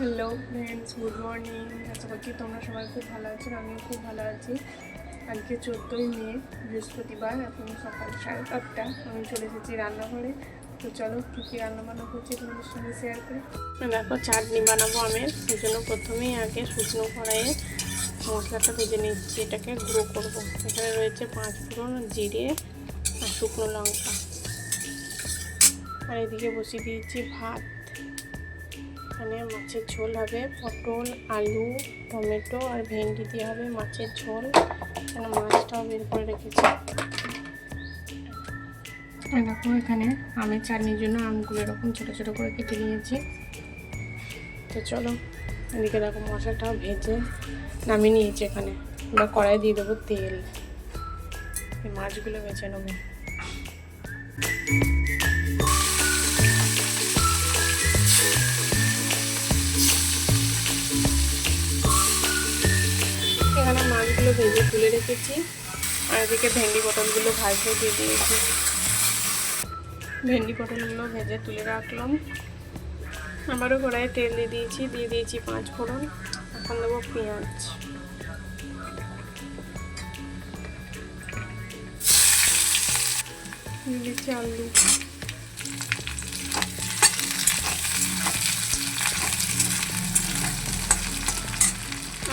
Hello friends, good morning. আশা করছি তোমরা সবাই খুব ভালো আছো, আমিও খুব ভালো আছি। আজকে 14ই মে, বৃহস্পতিবার। এখন সকাল 8:30। আমি চলে এসেছি রান্নাঘরে। তো চলো কী কী রান্নাবান্না করছি তোমাদের সঙ্গে শেয়ার করি। দেখো, চাটনি বানাবো আমি। সেই জন্য প্রথমেই আগে শুকনো কড়াইয়ে মশলাটা ভেজে নিচ্ছি, এটাকে গুঁড়ো করবো। এখানে রয়েছে 5 ফোড়ন, জিরে আর শুকনো লঙ্কা। আর এদিকে বসিয়ে দিয়েছি ভাত। এখানে মাছের ঝোল হবে, পটল, আলু, টমেটো আর ভেন্ডি দিয়ে হবে মাছের ঝোল। এখানে মাছটাও বের করে রেখেছি। দেখো, এখানে আমের চাটনির জন্য আমগুলো এরকম ছোটো ছোটো করে কেটে নিয়েছি। তো চলো, এদিকে দেখো মশলাটাও ভেজে নামিয়ে নিয়েছি। এখানে আমরা কড়াই দিয়ে দেবো তেল, এই মাছগুলো ভেজে নেবো। এখানে মাছগুলো ভেজে তুলে রেখেছি, আর এদিকে ভেন্ডি পটলগুলো ভাজতে দিয়ে দিয়েছি। ভেন্ডি পটলগুলো ভেজে তুলে রাখলাম। আবারও কড়াইয়ে তেল দিয়ে দিয়েছি 5 ফোড়ন। এখন দেবো পেঁয়াজ, দিয়ে দিচ্ছি আলু,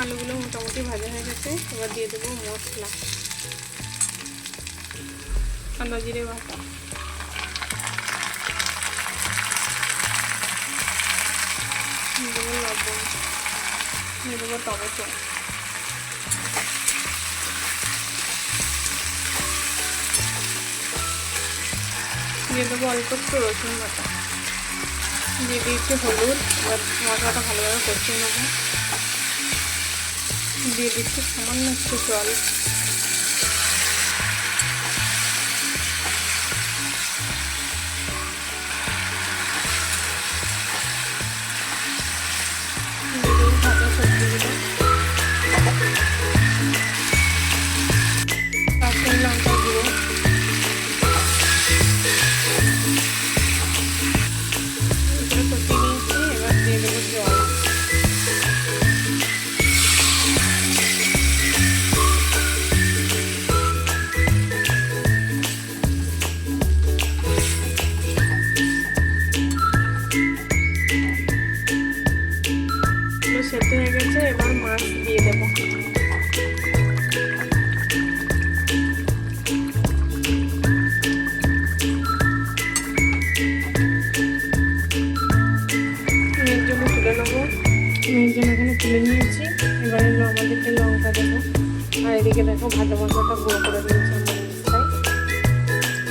আলুগুলো মোটামুটি ভাজা হয়ে গেছে। এবার দিয়ে দেবো মশলা, আদা জিরে বাটা, দেবো লবণ, দিয়ে দেবো টমেটো, দিয়ে দেবো অল্প একটু রসুন বাটা, দিয়ে দিয়েছি হলুদ। এবার মশলাটা ভালোভাবে কষিয়ে নেবো। দিয়ে দিচ্ছি সামান্য একটু জল, ভাজা সবজিগুলো, কাশ্মীরি লঙ্কা গুঁড়ো, এগুলো কষিয়ে নিয়েছি। এবার দিয়ে দেবো জল, সেদ্ধ হয়ে গেছে। এবার মাছ দিয়ে দেবো। মেয়ের জন্য তুলে নেবো। মেয়ের জন্য এখানে তুলে নিয়েছি। এবার এলো আমাদেরকে লঙ্কা দেবো। আর এদিকে দেখো ভাজা মশলাটা গুঁড়ো করে দিয়েছি আমার মিক্সায়।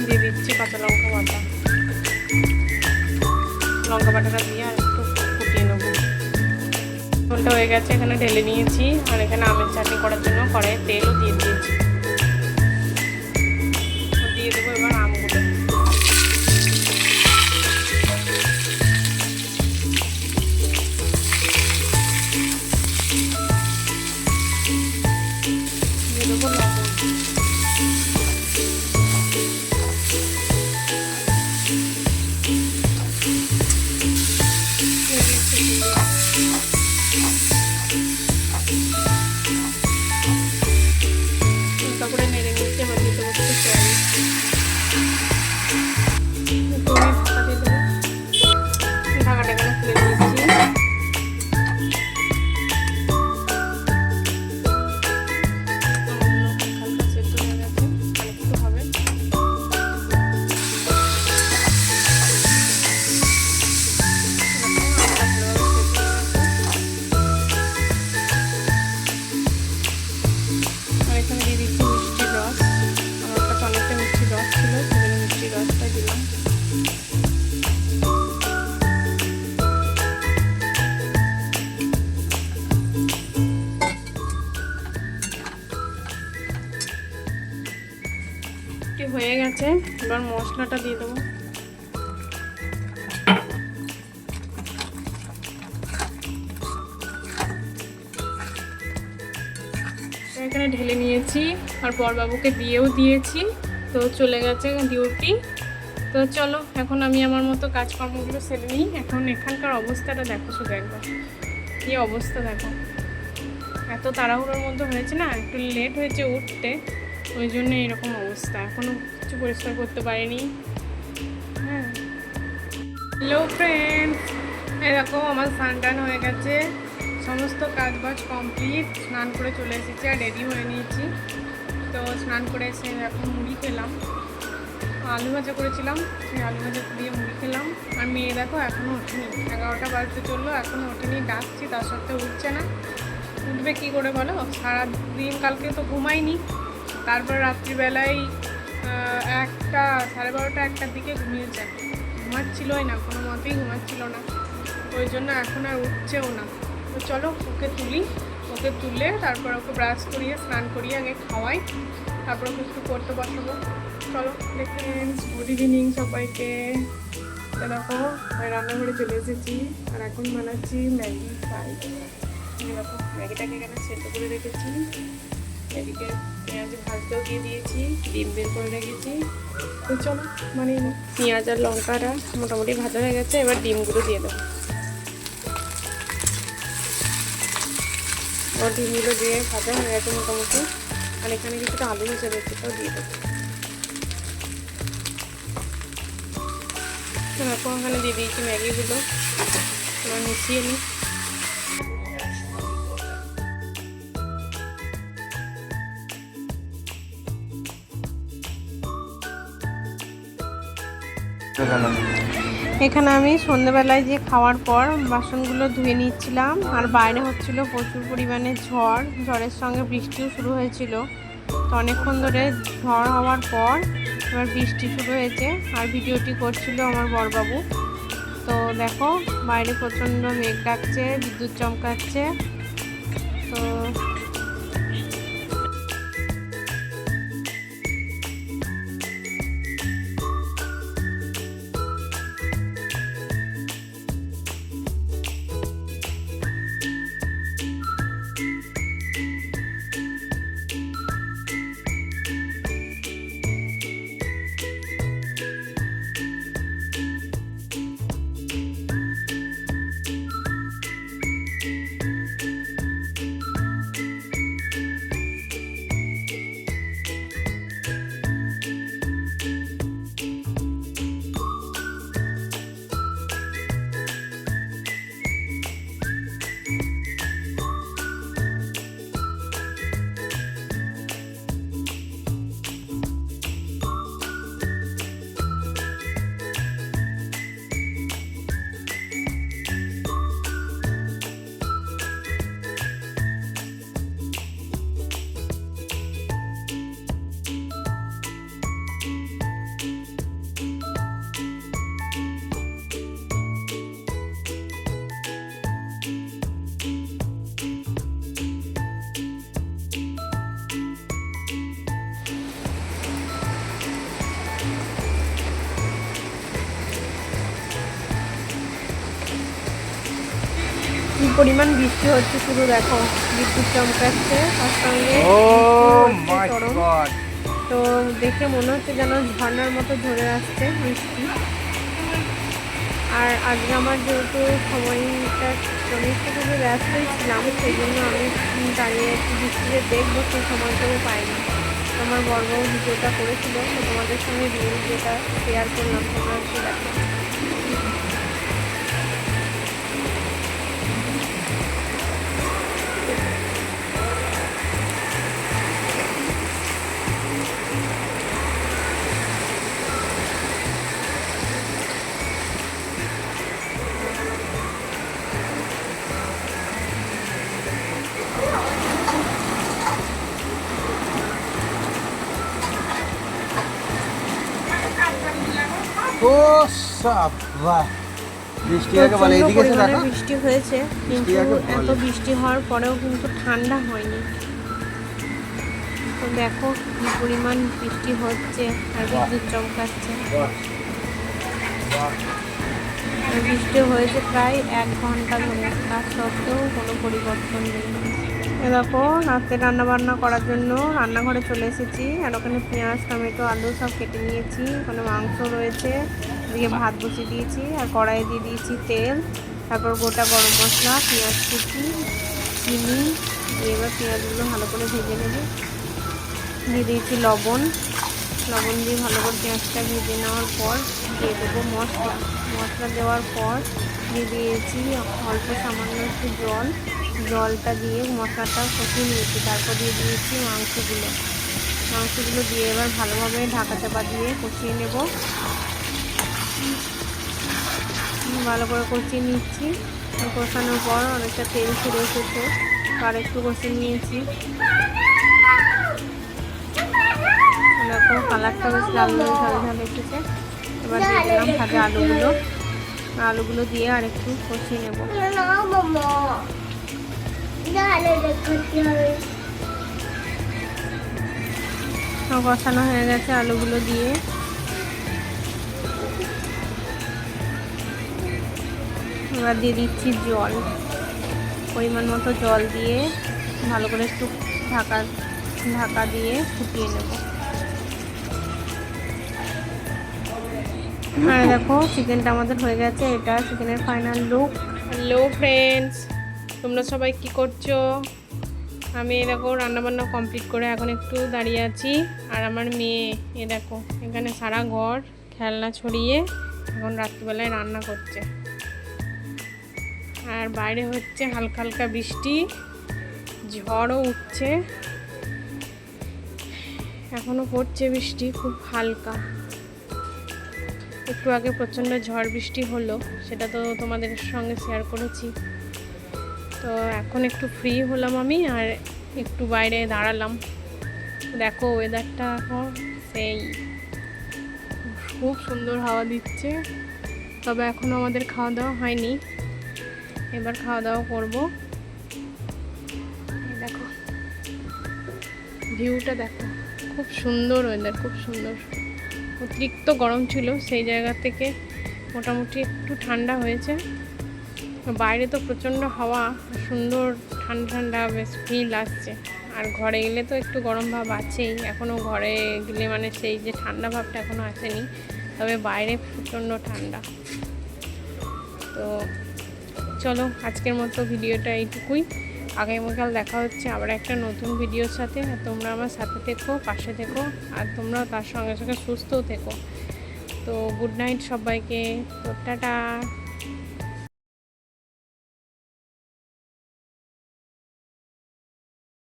দিয়ে দিচ্ছি কাঁচা লঙ্কা বাটা, লঙ্কা বাটাটা দিয়ে আর একটু ফুটিয়ে নেবো। ঝোলটা হয়ে গেছে, এখানে ঢেলে নিয়েছি। আর এখানে আমের চাটনি করার জন্য কড়াইয়ে তেলও দিয়ে দিয়েছি। দিয়ে দেবো এবার আমগুলো, দিয়ে দেবো লবণ, হালকা করে নেড়ে নিচ্ছি। এবার দিয়ে দেবো একটু জল, ঢাকা দিয়ে দেবো। ঢাকাটা এখানে খুলে দিয়েছি। হালকা সেদ্ধ হয়ে গেছে, আরেকটু হবে। আর এখানে দিয়ে দিচ্ছি মিষ্টির রস। আমার কাছে অনেকটা মিষ্টির রস ছিল, সেজন্য মিষ্টির রসটাই দিলাম। হয়ে গেছে, এবার মশলাটা দিয়ে দেবো। এখানে ঢেলে নিয়েছি আর বড়বাবুকে দিয়েও দিয়েছি। তো চলে গেছে ডিউটি। তো চলো এখন আমি আমার মতো কাজকর্মগুলো সেরে নিই। এখন এখানকার অবস্থাটা দেখো, শুধু একবার কী অবস্থা দেখো। এত তাড়াহুড়োর মধ্যে হয়েছে না, একটু লেট হয়েছে উঠতে, ওই জন্য এরকম অবস্থা। এখনও কিছু পরিষ্কার করতে পারিনি। হ্যাঁ, হ্যালো ফ্রেন্ডস, এরকম আমার স্নান টান হয়ে গেছে, সমস্ত কাজ বাজ কমপ্লিট। স্নান করে চলে এসেছি আর রেডি হয়ে নিয়েছি। তো স্নান করে এসে এখন মুড়ি খেলাম, আলু ভাজা করেছিলাম, সেই আলু ভাজা দিয়ে মুড়ি খেলাম। আর মেয়ে দেখো এখনও ওঠেনি, 11টা বাজতে চললো, এখনও ওঠেনি। ডাকছি তার সত্ত্বেও উঠছে না। উঠবে কী করে বলো, সারাদিন কালকে তো ঘুমাইনি। তারপর রাত্রিবেলায় 1টা, 12:30, 1টার দিকে ঘুমিয়েছে। ঘুমাচ্ছিলই না, কোনো মতেই ঘুমাচ্ছিল না, ওই জন্য এখন আর উঠছেও না। তো চলো ওকে তুলি, ওকে তুলে তারপর ওকে ব্রাশ করিয়ে স্নান করিয়ে আগে খাওয়াই, তারপর ওকে একটু পড়তে বসাবো। চলো দেখেন, গুড ইভিনিং সবাইকে। তো দেখো রান্নাঘরে চলে এসেছি আর এখন বানাচ্ছি ম্যাগি ফ্রাই। দেখো ম্যাগিটাকে এখানে সেদ্ধ করে রেখেছি, এদিকে পেঁয়াজ ভাজতেও দিয়ে দিয়েছি, ডিম বের করে রেখেছি। তো চলো মানে পেঁয়াজ আর লঙ্কাটা মোটামুটি ভাজা হয়ে গেছে, এবার ডিমগুলো দিয়ে দেবো। আর ডিমগুলো দিয়ে ভাজা হয়ে গেছে মোটামুটি। আর এখানে কিছুটা আলু ভাজা রয়েছে, তাও দিয়ে দেবো। তারপর ওখানে দিয়ে দিয়েছি ম্যাগিগুলো, এবার মিশিয়ে নিই। এখানে আমি সন্ধ্যেবেলায় যে খাওয়ার পর বাসনগুলো ধুয়ে নিচ্ছিলাম, আর বাইরে হচ্ছিল প্রচুর পরিমাণে ঝড়ের সঙ্গে বৃষ্টিও শুরু হয়েছিল। তো অনেকক্ষণ ধরে ঝড় হওয়ার পর এবার বৃষ্টি শুরু হয়েছে, আর ভিডিওটি করছিল আমার বড়বাবু। তো দেখো বাইরে প্রচণ্ড মেঘ ডাকছে, বিদ্যুৎ চমকাচ্ছে। তো কি পরিমাণ বৃষ্টি হচ্ছে শুধু দেখো, বিদ্যুৎ চমকাচ্ছে তার সঙ্গে তো দেখে মনে হচ্ছে যেন ঝর্ণার মতো ঝরে আসছে বৃষ্টি। আর আজকে আমার যেহেতু সময়টা একটু খুবই ব্যস্তই ছিলাম, সেই জন্য আমি দাঁড়িয়ে একটু বৃষ্টিতে দেখবো, সেই সময়টাও পাইনি। আমার বড়বাবু ভিডিওটা করেছিল, তো তোমাদের সঙ্গে ভিডিওটা শেয়ার করলাম, তোমরা একটু দেখো। বৃষ্টি হয়েছে, কিন্তু এত বৃষ্টি হওয়ার পরেও কিন্তু ঠান্ডা হয়নি। তো দেখো কি পরিমাণ বৃষ্টি হচ্ছে আর বিদ্যুৎ চমকাচ্ছে। বৃষ্টি হয়েছে প্রায় 1 ঘন্টা ধরে, তার সত্ত্বেও কোনো পরিবর্তন নেই। দেখো রাতে রান্না বান্না করার জন্য রান্নাঘরে চলে এসেছি। আর ওখানে পেঁয়াজ, টমেটো, আলু সব কেটে নিয়েছি। ওখানে মাংস রয়েছে, এদিকে ভাত বসিয়ে দিয়েছি। আর কড়াইয়ে দিয়ে দিয়েছি তেল, তারপর গোটা গরম মশলা, পেঁয়াজ কুচি, চিনি দিয়ে এবার পেঁয়াজগুলো ভালো করে ভেজে নেব। দিয়ে দিয়েছি লবণ দিয়ে ভালো করে পেঁয়াজটা ভেজে নেওয়ার পর দিয়ে দেবো মশলা দেওয়ার পর দিয়ে দিয়েছি অল্প সামান্য একটু জলটা দিয়ে মশলাটা কষিয়ে নিয়েছি। তারপর দিয়ে দিয়েছি মাংসগুলো দিয়ে এবার ভালোভাবে ঢাকা চাপা দিয়ে কষিয়ে নেব। ভালো করে কষিয়ে নিচ্ছি। কষানোর পর অনেকটা তেল ছেড়ে এসেছে, আর একটু কষিয়ে নিয়েছি। দেখো কালারটা বেশ লাল ঝাল এসেছে। এবার দিয়ে দিলাম ভাজা আলুগুলো দিয়ে আর একটু কষিয়ে নেব। কষানো হয়ে গেছে আলুগুলো দিয়ে। এবার দিয়ে দিচ্ছি জল, পরিমাণ মতো জল দিয়ে ভালো করে একটু ঢাকা দিয়ে ফুটিয়ে নেব। আর দেখো চিকেনটা আমাদের হয়ে গেছে। এটা চিকেনের ফাইনাল লুক। হ্যালো ফ্রেন্ডস, তোমরা সবাই কি করছো? আমি দেখো রান্নাবান্না কমপ্লিট করে এখন একটু দাঁড়িয়ে আছি। আর আমার মেয়ে দেখো এখানে সারা ঘর খেলনা ছড়িয়ে এখন রাত্রিবেলায় রান্না করছে। আর বাইরে হচ্ছে হালকা হালকা বৃষ্টি, ঝড়ও উঠছে, এখনো পড়ছে বৃষ্টি খুব হালকা। একটু আগে প্রচণ্ড ঝড় বৃষ্টি হলো, সেটা তো তোমাদের সঙ্গে শেয়ার করেছি। তো এখন একটু ফ্রি হলাম আমি, আর একটু বাইরে দাঁড়ালাম। দেখো ওয়েদারটা এখন সেই খুব সুন্দর হাওয়া দিচ্ছে। তবে এখনও আমাদের খাওয়া দাওয়া হয়নি, এবার খাওয়া দাওয়া করবো। দেখো ভিউটা দেখো, খুব সুন্দর ওয়েদার, খুব সুন্দর। অতিরিক্ত গরম ছিল, সেই জায়গা থেকে মোটামুটি একটু ঠান্ডা হয়েছে। বাইরে তো প্রচণ্ড হাওয়া, সুন্দর ঠান্ডা ঠান্ডা বেশ ফিল আসছে। আর ঘরে গেলে তো একটু গরম ভাব আছেই, এখনও ঘরে গেলে মানে সেই যে ঠান্ডা ভাবটা এখনও আসেনি, তবে বাইরে প্রচণ্ড ঠান্ডা। তো চলো আজকের মতো ভিডিওটা এইটুকুই। আগামীকাল দেখা হচ্ছে আবার একটা নতুন ভিডিওর সাথে। আর তোমরা আমার সাথে থেকো, পাশে থেকো, আর তোমরা তার সঙ্গে সঙ্গে সুস্থও থেকো। তো গুড নাইট সবাইকে। তো টাটা।